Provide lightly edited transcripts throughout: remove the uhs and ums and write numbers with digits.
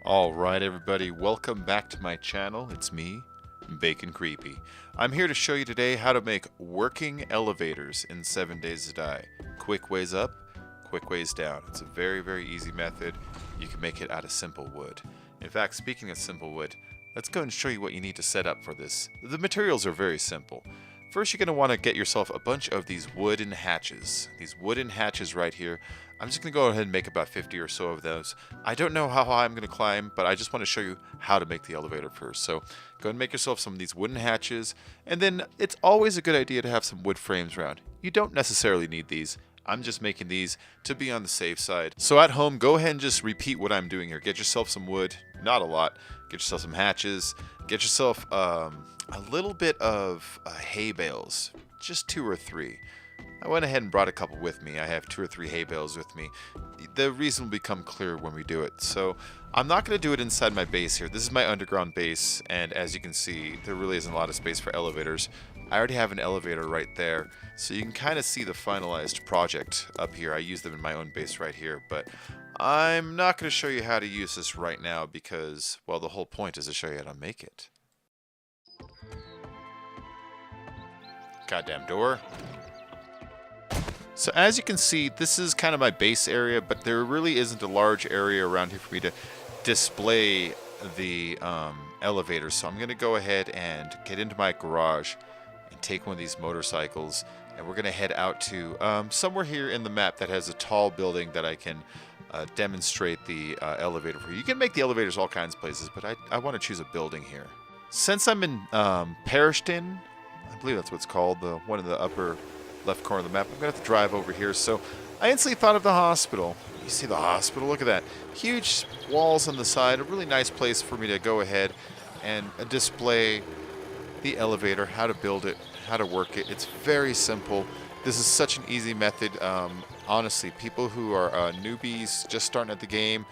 Alright everybody, welcome back to my channel. It's me, Bacon Creepy. I'm here to show you today how to make working elevators in 7 Days to Die. Quick ways up, quick ways down. It's a very easy method. You can make it out of simple wood. In fact, speaking of simple wood, let's go and show you what you need to set up for this. The materials are very simple. First, you're going to want to get yourself a bunch of these wooden hatches. These wooden hatches right here. I'm just going to go ahead and make about 50 or so of those. I don't know how high I'm going to climb, but I just want to show you how to make the elevator first. So go ahead and make yourself some of these wooden hatches. And then it's always a good idea to have some wood frames around. You don't necessarily need these. I'm just making these to be on the safe side. So at home, go ahead and just repeat what I'm doing here. Get yourself some wood, not a lot. Get yourself some hatches. Get yourself a little bit of hay bales, just 2 or 3. I went ahead and brought a couple with me. I have 2 or 3 hay bales with me. The reason will become clear when we do it. So I'm not going to do it inside my base here. This is my underground base, and as you can see, there really isn't a lot of space for elevators. I already have an elevator right there, so you can kind of see the finalized project up here. I use them in my own base right here, but I'm not going to show you how to use this right now because, well, the whole point is to show you how to make it. Goddamn door. So as you can see, this is kind of my base area, but there really isn't a large area around here for me to display the elevators. So I'm going to go ahead and get into my garage and take one of these motorcycles, and we're going to head out to somewhere here in the map that has a tall building that I can demonstrate the elevator for. You can make the elevators all kinds of places, but I want to choose a building here. Since I'm in Parishton, I believe that's what it's called, the one in the upper left corner of the map, I'm going to have to drive over here. So I instantly thought of the hospital. You see the hospital? Look at that. Huge walls on the side. A really nice place for me to go ahead and display the elevator, how to build it, how to work it. It's very simple. This is such an easy method. Honestly, people who are newbies just starting at the game,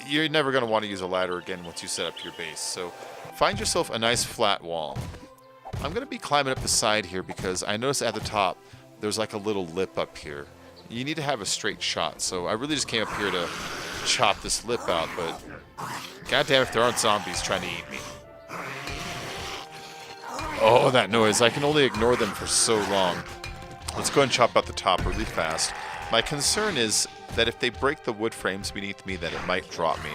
you're never going to want to use a ladder again once you set up your base. So find yourself a nice flat wall. I'm going to be climbing up the side here because I noticed at the top there's like a little lip up here. You need to have a straight shot, so I really just came up here to chop this lip out, but goddamn if there aren't zombies trying to eat me. Oh, that noise. I can only ignore them for so long. Let's go and chop out the top really fast. My concern is that if they break the wood frames beneath me, that it might drop me.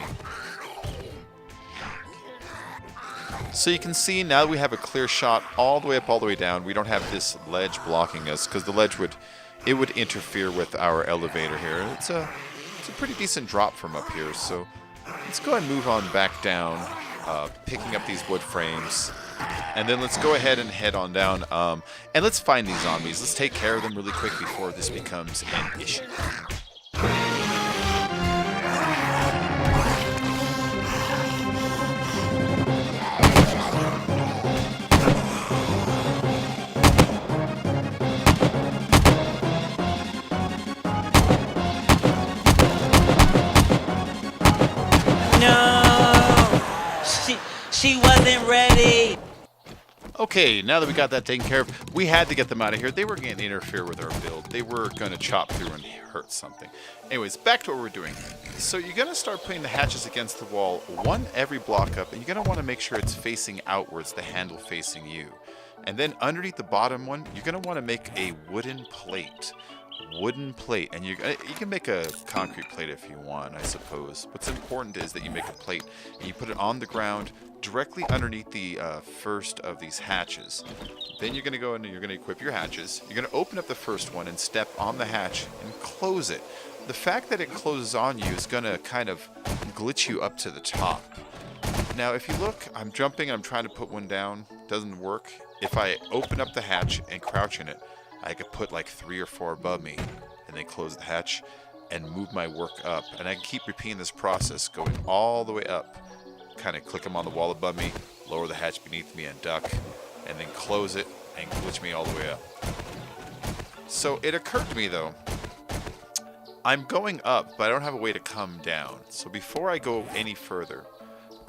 So you can see now that we have a clear shot all the way up, all the way down. We don't have this ledge blocking us because the ledge would interfere with our elevator here. It's a pretty decent drop from up here. So let's go ahead and move on back down, picking up these wood frames, and then let's go ahead and head on down. And let's find these zombies. Let's take care of them really quick before this becomes an issue. She wasn't ready. Okay, now that we got that taken care of, we had to get them out of here. They were going to interfere with our build. They were going to chop through and hurt something. Anyways, back to what we're doing. So you're going to start putting the hatches against the wall, one every block up, and you're going to want to make sure it's facing outwards, the handle facing you. And then underneath the bottom one, you're going to want to make a wooden plate. And you can make a concrete plate if you want, I suppose. What's important is that you make a plate and you put it on the ground directly underneath the first of these hatches. Then you're going to go in and you're going to equip your hatches. You're going to open up the first one and step on the hatch and close it. The fact that it closes on you is going to kind of glitch you up to the top. Now if you look, I'm jumping and I'm trying to put one down. Doesn't work. If I open up the hatch and crouch in it, I could put like 3 or 4 above me and then close the hatch and move my work up. And I can keep repeating this process going all the way up. Kind of click them on the wall above me, lower the hatch beneath me and duck, and then close it and glitch me all the way up. So it occurred to me though, I'm going up, but I don't have a way to come down. So before I go any further,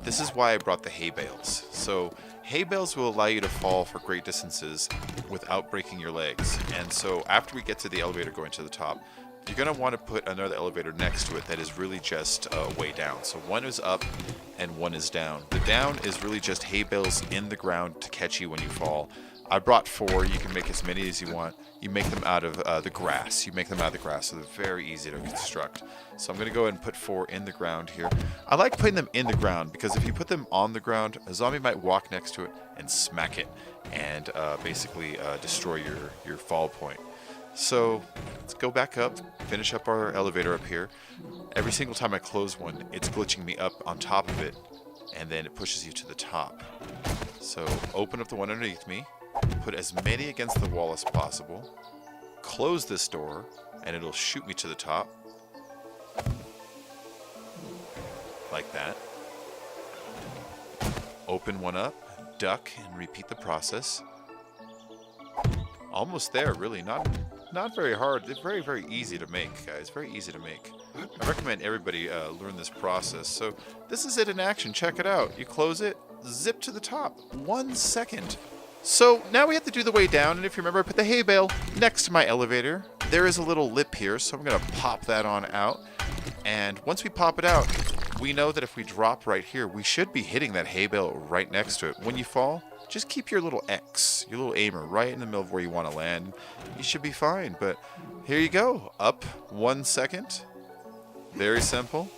this is why I brought the hay bales. So hay bales will allow you to fall for great distances without breaking your legs. And so after we get to the elevator going to the top, you're going to want to put another elevator next to it that is really just way down. So one is up and one is down. The down is really just hay bales in the ground to catch you when you fall. I brought 4. You can make as many as you want. You make them out of the grass. So they're very easy to construct. So I'm going to go ahead and put 4 in the ground here. I like putting them in the ground because if you put them on the ground, a zombie might walk next to it and smack it and basically destroy your fall point. So let's go back up, finish up our elevator up here. Every single time I close one, it's glitching me up on top of it, and then it pushes you to the top. So open up the one underneath me, put as many against the wall as possible, close this door, and it'll shoot me to the top. Like that. Open one up, duck, and repeat the process. Almost there, really. Not very hard. It's very, very easy to make, guys. Very easy to make. I recommend everybody learn this process. So this is it in action. Check it out. You close it, zip to the top. 1 second. So now we have to do the way down. And if you remember, I put the hay bale next to my elevator. There is a little lip here, so I'm going to pop that on out. And once we pop it out, we know that if we drop right here, we should be hitting that hay bale right next to it. When you fall, just keep your little X, your little aimer, right in the middle of where you want to land. You should be fine, but here you go. Up 1 second. Very simple.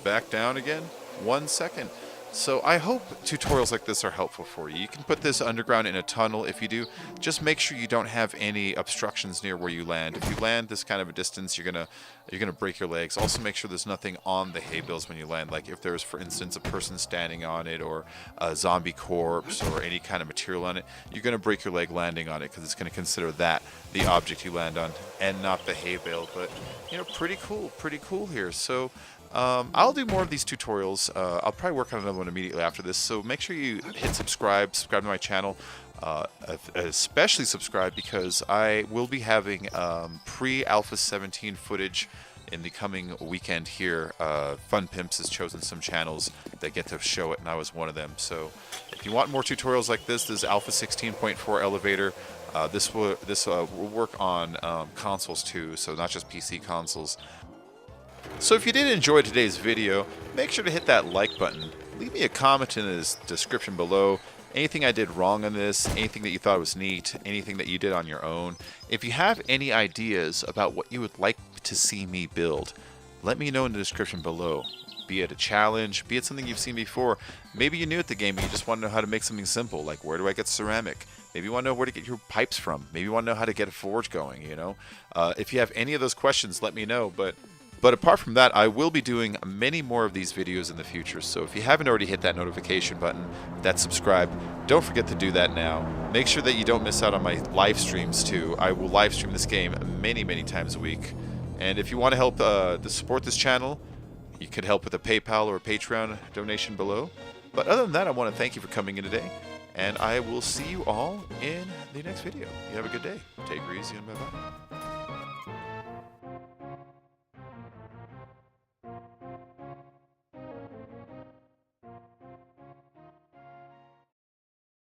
Back down again. 1 second. So I hope tutorials like this are helpful for you. You can put this underground in a tunnel. If you do, just make sure you don't have any obstructions near where you land. If you land this kind of a distance, you're gonna break your legs. Also make sure there's nothing on the hay bales when you land. Like if there's, for instance, a person standing on it or a zombie corpse or any kind of material on it, you're gonna break your leg landing on it because it's gonna consider that the object you land on and not the hay bale. But you know, pretty cool here. So I'll do more of these tutorials. I'll probably work on another one immediately after this, so make sure you hit subscribe to my channel, especially subscribe because I will be having pre-Alpha 17 footage in the coming weekend here. Fun Pimps has chosen some channels that get to show it, and I was one of them. So if you want more tutorials like this is Alpha 16.4 elevator. This will work on consoles too, so not just PC consoles. So if you did enjoy today's video, make sure to hit that like button. Leave me a comment in the description below. Anything I did wrong on this, anything that you thought was neat, anything that you did on your own. If you have any ideas about what you would like to see me build, let me know in the description below. Be it a challenge, be it something you've seen before. Maybe you're new at the game and you just want to know how to make something simple, like where do I get ceramic? Maybe you want to know where to get your pipes from. Maybe you want to know how to get a forge going, you know? If you have any of those questions, let me know. But apart from that, I will be doing many more of these videos in the future, so if you haven't already hit that notification button, that subscribe, don't forget to do that now. Make sure that you don't miss out on my live streams too. I will live stream this game many, many times a week. And if you want to help to support this channel, you could help with a PayPal or a Patreon donation below. But other than that, I want to thank you for coming in today, and I will see you all in the next video. You have a good day. Take it easy and bye-bye.